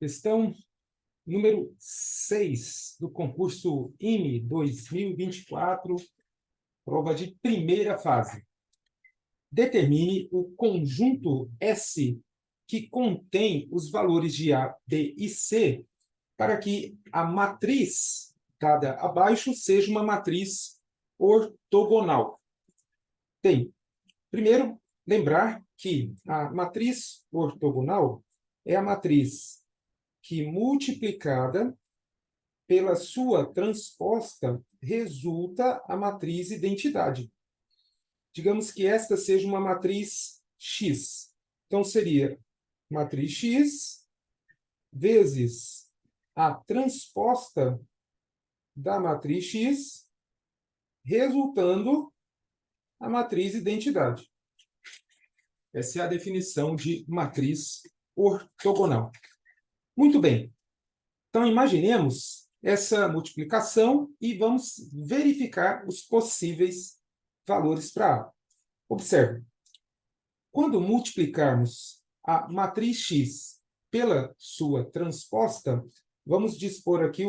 Questão número 6 do concurso IME 2024, prova de primeira fase. Determine o conjunto S que contém os valores de A, B e C para que a matriz dada abaixo seja uma matriz ortogonal. Bem, primeiro, lembrar que a matriz ortogonal é a matriz que, multiplicada pela sua transposta, resulta a matriz identidade. Digamos que esta seja uma matriz X. Então, seria matriz X vezes a transposta da matriz X, resultando a matriz identidade. Essa é a definição de matriz ortogonal. Muito bem. Então, imaginemos essa multiplicação e vamos verificar os possíveis valores para A. Observe. Quando multiplicarmos a matriz X pela sua transposta, vamos dispor aqui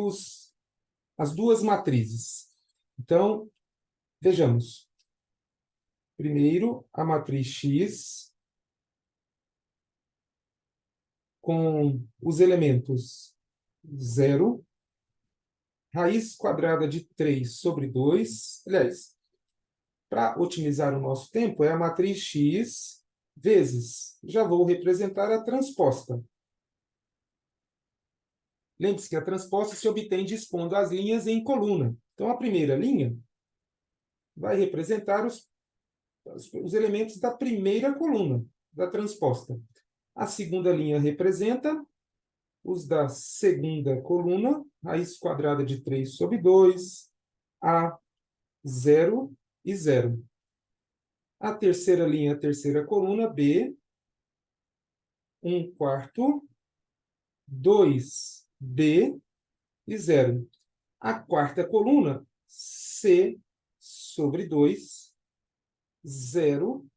as duas matrizes. Então, vejamos. Primeiro, a matriz X com os elementos 0, raiz quadrada de 3 sobre 2. Aliás, para otimizar o nosso tempo, é a matriz X vezes, já vou representar a transposta. Lembre-se que a transposta se obtém dispondo as linhas em coluna. Então, a primeira linha vai representar os elementos da primeira coluna da transposta. A segunda linha representa os da segunda coluna, raiz quadrada de 3 sobre 2, A, 0 e 0. A terceira linha, a terceira coluna, B, 1/4, 2B e 0. A quarta coluna, C sobre 2, 0,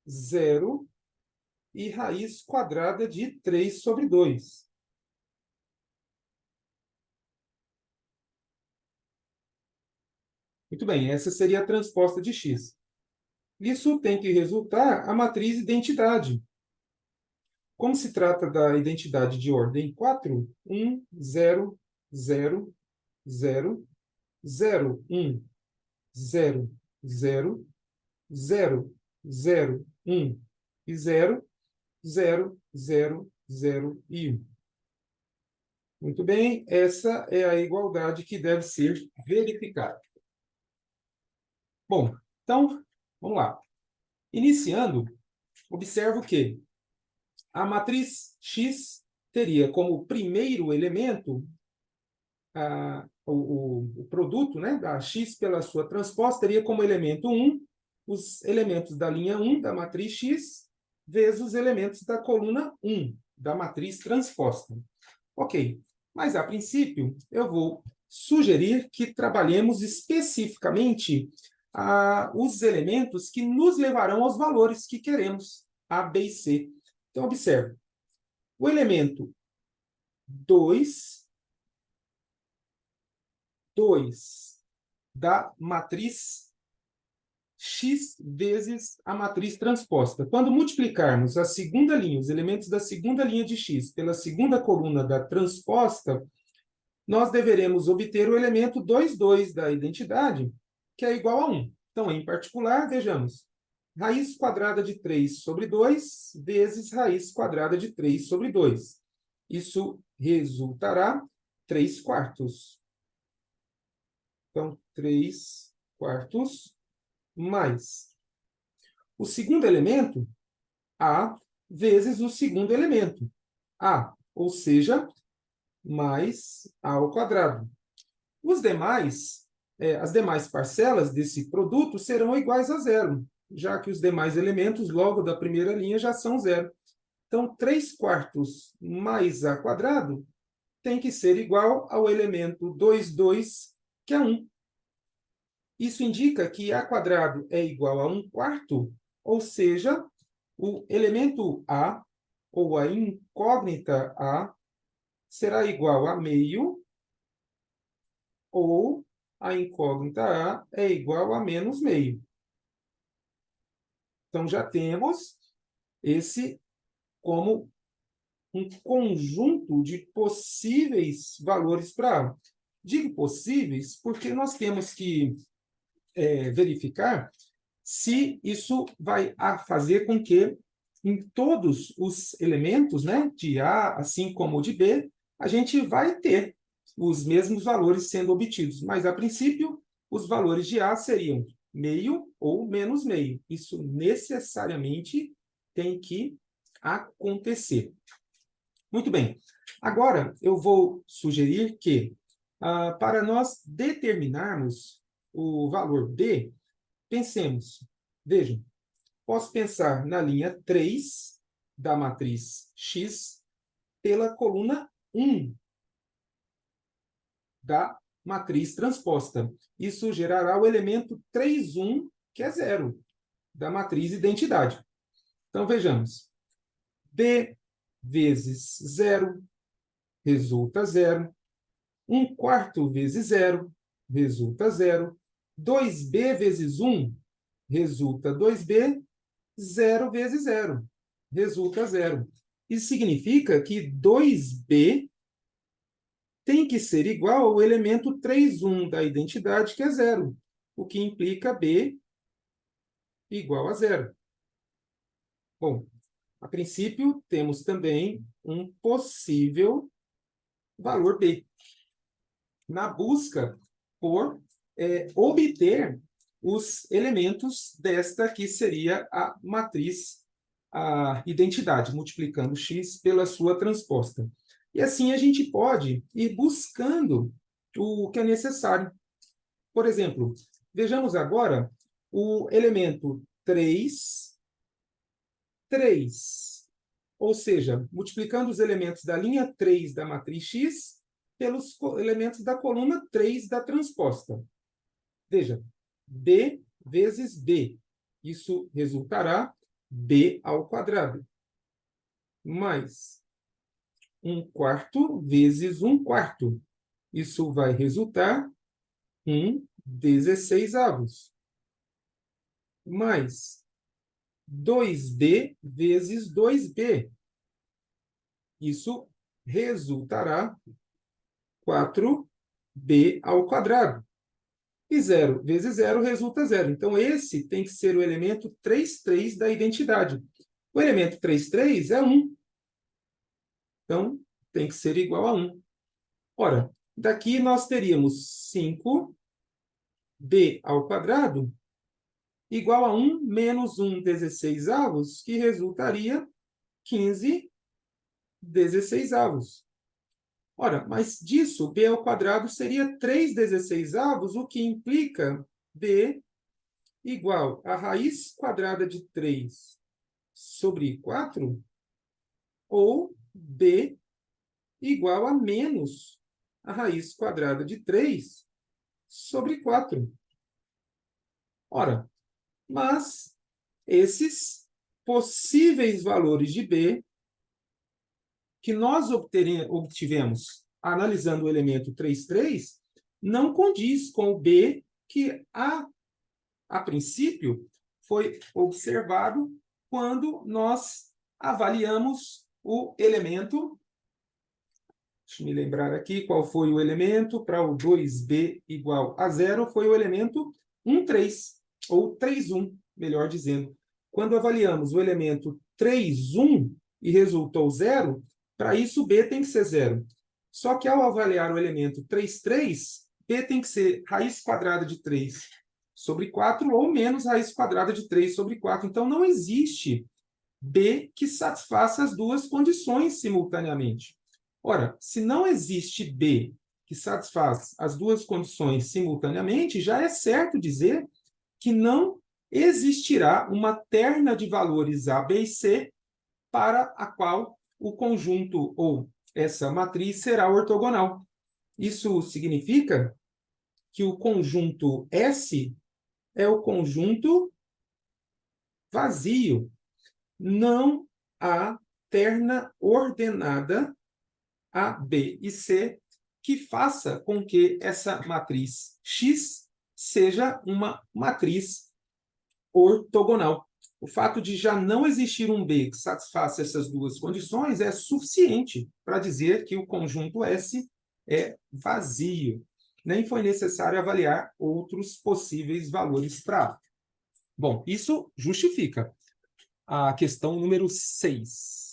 0 e raiz quadrada de 3 sobre 2. Muito bem, essa seria a transposta de X. Isso tem que resultar a matriz identidade. Como se trata da identidade de ordem 4, 1, 0, 0, 0, 0, 1, 0, 0, 0, 0, 1 e 0, 0, 0, 0 e 1. Muito bem, essa é a igualdade que deve ser verificada. Bom, então, vamos lá. Iniciando, observo que a matriz X teria como primeiro elemento o produto, né, da X pela sua transposta, teria como elemento 1 os elementos da linha 1 da matriz X vezes os elementos da coluna 1 da matriz transposta. Ok, mas a princípio eu vou sugerir que trabalhemos especificamente os elementos que nos levarão aos valores que queremos, A, B e C. Então, observe. O elemento 2 da matriz X vezes a matriz transposta. Quando multiplicarmos a segunda linha, os elementos da segunda linha de X pela segunda coluna da transposta, nós deveremos obter o elemento 2 da identidade, que é igual a 1. Então, em particular, vejamos. Raiz quadrada de 3 sobre 2 vezes raiz quadrada de 3 sobre 2. Isso resultará 3/4. Então, 3/4 mais o segundo elemento, A, vezes o segundo elemento, A, ou seja, mais A ao quadrado. Os demais, as demais parcelas desse produto serão iguais a 0, já que os demais elementos, logo da primeira linha, já são 0. Então, 3/4 mais A quadrado tem que ser igual ao elemento 2, que é 1. Isso indica que A quadrado é igual a 1/4, ou seja, o elemento A ou a incógnita A será igual a meio, ou a incógnita A é igual a menos meio. Então, já temos esse como um conjunto de possíveis valores para A. Digo possíveis porque nós temos que verificar se isso vai fazer com que em todos os elementos, né, de A, assim como de B, a gente vai ter os mesmos valores sendo obtidos. Mas, a princípio, os valores de A seriam meio ou menos meio. Isso necessariamente tem que acontecer. Muito bem. Agora, eu vou sugerir que, para nós determinarmos o valor B, pensemos. Vejam, posso pensar na linha 3 da matriz X pela coluna 1 da matriz transposta. Isso gerará o elemento 3,1, que é 0, da matriz identidade. Então, vejamos. B vezes 0 resulta 0. 1/4 vezes 0 resulta 0. 2B vezes 1 resulta 2B. 0 vezes 0 resulta 0. Isso significa que 2B tem que ser igual ao elemento 3,1 da identidade, que é 0, o que implica B igual a 0. Bom, a princípio, temos também um possível valor B. Na busca por obter os elementos desta que seria a matriz, a identidade, multiplicando x pela sua transposta. E assim a gente pode ir buscando o que é necessário. Por exemplo, vejamos agora o elemento 3, 3. Ou seja, multiplicando os elementos da linha 3 da matriz X pelos elementos da coluna 3 da transposta. Veja, B vezes B. Isso resultará B ao quadrado. Mais 1/4 vezes 1/4. Isso vai resultar em 16avos. Mais 2B vezes 2B. Isso resultará 4B ao quadrado. E 0 vezes 0 resulta 0. Então, esse tem que ser o elemento 3,3 da identidade. O elemento 3,3 é 1. Então, tem que ser igual a 1. Ora, daqui nós teríamos 5B ao quadrado igual a 1 menos 1/16avos, que resultaria 15 16avos. Ora, mas disso, B ao quadrado seria 3/16avos, o que implica B igual a raiz quadrada de 3 sobre 4, ou B igual a menos a raiz quadrada de 3 sobre 4. Ora, mas esses possíveis valores de B que nós obtivemos analisando o elemento 3,3 não condiz com o B que, a princípio, foi observado quando nós avaliamos o elemento. Deixa eu me lembrar aqui qual foi o elemento para o 2B igual a 0. Foi o elemento 1,3, ou 3,1, melhor dizendo. Quando avaliamos o elemento 3,1 e resultou 0, para isso B tem que ser 0. Só que ao avaliar o elemento 3,3, B tem que ser raiz quadrada de 3 sobre 4 ou menos raiz quadrada de 3 sobre 4. Então, não existe B que satisfaça as duas condições simultaneamente. Ora, se não existe B que satisfaz as duas condições simultaneamente, já é certo dizer que não existirá uma terna de valores A, B e C para a qual o conjunto ou essa matriz será ortogonal. Isso significa que o conjunto S é o conjunto vazio. Não há terna ordenada A, B e C, que faça com que essa matriz X seja uma matriz ortogonal. O fato de já não existir um B que satisfaça essas duas condições é suficiente para dizer que o conjunto S é vazio. Nem foi necessário avaliar outros possíveis valores para A. Bom, isso justifica a questão número 6.